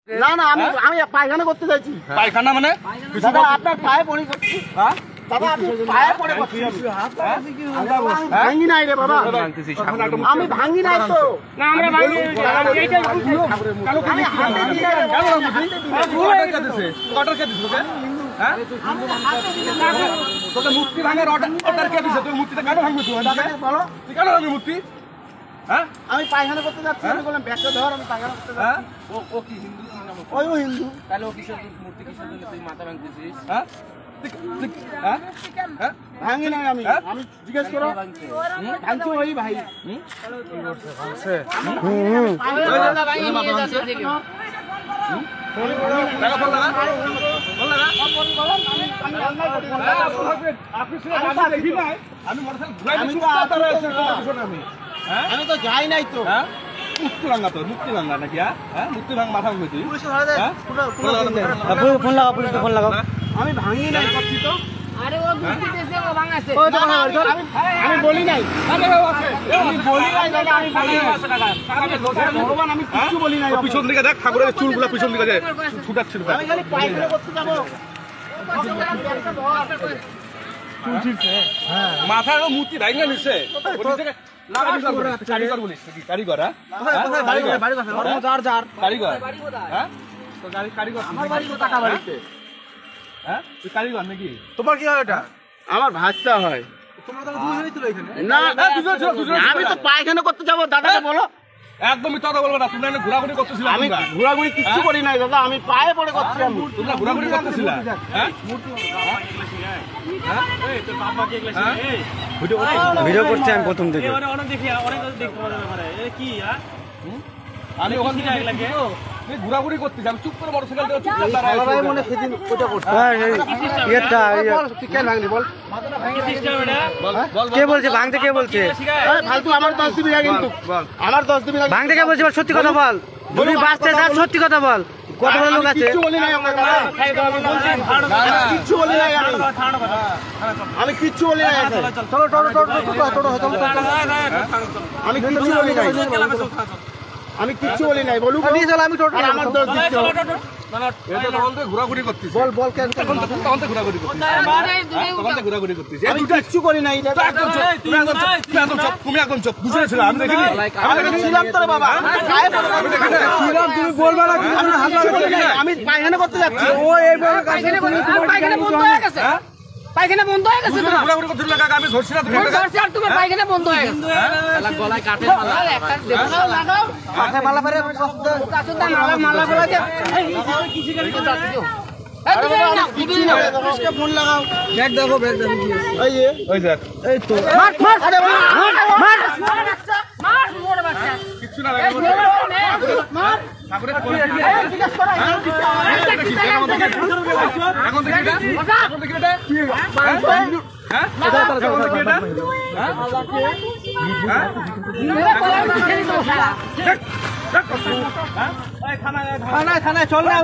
না না আমি আমি পায়খানা করতে যাচ্ছি। পায়খানা মানে দাদা আপনার পায়ে পড়ে করছি। হ্যাঁ দাদা আপনি পায়ে পড়ে করছি। ভাঙি নাই রে বাবা, আমি ভাঙি নাই তো। না আমরা ভাঙি এইটা আমি হাতে দিয়ে অর্ডার কে দিছে হ্যাঁ তোকে মুক্তি ভাঙার অর্ডার কে দিছে? তুই মুক্তিটা কেন ভাঙবি? তুই বলো তুই কেন ভাঙবি মুক্তি? হ্যাঁ আমি পায়খানা করতে যাচ্ছি। আমি বললাম ব্যাগটা ধর, আমি পায়খানা করতে যাচ্ছি। ও কি হিন্দু? ওই ও হিন্দু। তাহলে ও কিসের মূর্তি কিসের জন্য তুই মাথা ভাঙতেছিস? হ্যাঁ হ্যাঁ হ্যাঁ ভাঙি নাই আমি। আমি জিজ্ঞেস করো ভাঙছি ওই ভাই। আমি তো যাই নাই তো। মুক্তি ভাঙা তো মুক্তি ভাঙা নাকি? হ্যাঁ মুক্তি ভাঙা মাথা ভাঙবি তুই? ফোন লাগাও, পুলিশকে ফোন লাগাও। আমি ভাঙি নাই করছি তো। আরে ও মুক্তি দেশে ও ভাঙাছে। আমি বলি নাই, আমি বলি নাই দাদা, আমি বলি নাই। ভগবান আমি কিছু বলি নাই। পিছন দিকে দেখ, ঠাকুরের চুলগুলা পিছন দিকে যায় ছুটাচ্ছিল। আমি খালি পায়খানা করতে যাবো। মাথার মূর্তি ভাঙা নিছে কারিগর বলিস নাকি? কারিগর কারিগর হ্যাঁ তো কারিগর আমার বাড়ি তো টাকা বাড়িতে। হ্যাঁ তুই কারিগর নাকি? তোমার কি হয় এটা? আমার ভাজটা হয় না। আমি তো পায়খানা করতে যাবো। দাদাকে বলো। একদমই কথা বলবো না। তোমরা ঘোরাঘুরি করতেছিল। আমি ঘোরাঘুরি কিচ্ছু করি নাই দাদা, আমি পায়ে পড়ে করছি। আমি তোমরা ঘোরাঘুরি করতেছিল। হ্যাঁ ভিডিও করছি আমি প্রথম থেকে। আমি ওখান থেকে ঘোরাঘুরি করতেছি। আমি চুপ করে মোটরসাইকেল কে বলছে ভাঙতে? কে বলছে ফালতু? আমার 10 দিবি কিন্তু আমার 10 দিবি ভাঙতে। কে বলছে? সত্যি কথা বল। যদি বাঁচতে চাস সত্যি কথা বল। কত বড় লোক আছে? কিচ্ছু বলি নাই আমি, কিচ্ছু বলি নাই। আমি কিচ্ছু বলি নাই। চলো টোটো আমি কিচ্ছু বলি নাই। আমি কিচ্ছু বলি নাই। বলুক আমি টোটো আমার 10 দিচ্ছি। ঘোরাঘুরি করতেছি। বল কেন ঘোরাঘুরি করতেছি। আমি কিচ্ছু করি নাই। তুমি এখন চোখ বুঝেছিল। আমি দেখিনি। আমি ছিলাম তো রে বাবা। তুমি বলবা না। আমি পায়খানা করতে যাচ্ছি। ও এই পায়খানা বন্ধ হয়ে গেছে। পায়খানা বন্ধ হয়ে গেছে। ঘোরাঘুরি করছিল কাকা। আমি ধরছি না। তুমি ধরছি আর তোমার পায়খানা বন্ধ হয়ে গেছে। গলায় কাঠের মালা একটা দেবো। লাগাও কাঠে মালা পরে কাঠের দা মালা করে দে। কিছু করে যাচ্ছি তো। ফোন লাগাও। ব্যাগ দেখো, ব্যাগ দেখো কি আছে। ওই দেখ এই তো মার আরে মার মোর বাচ্চা কিচ্ছু না। মার ঠাকুরের এখন দেখি এটা হ্যাঁ থানায় চল না।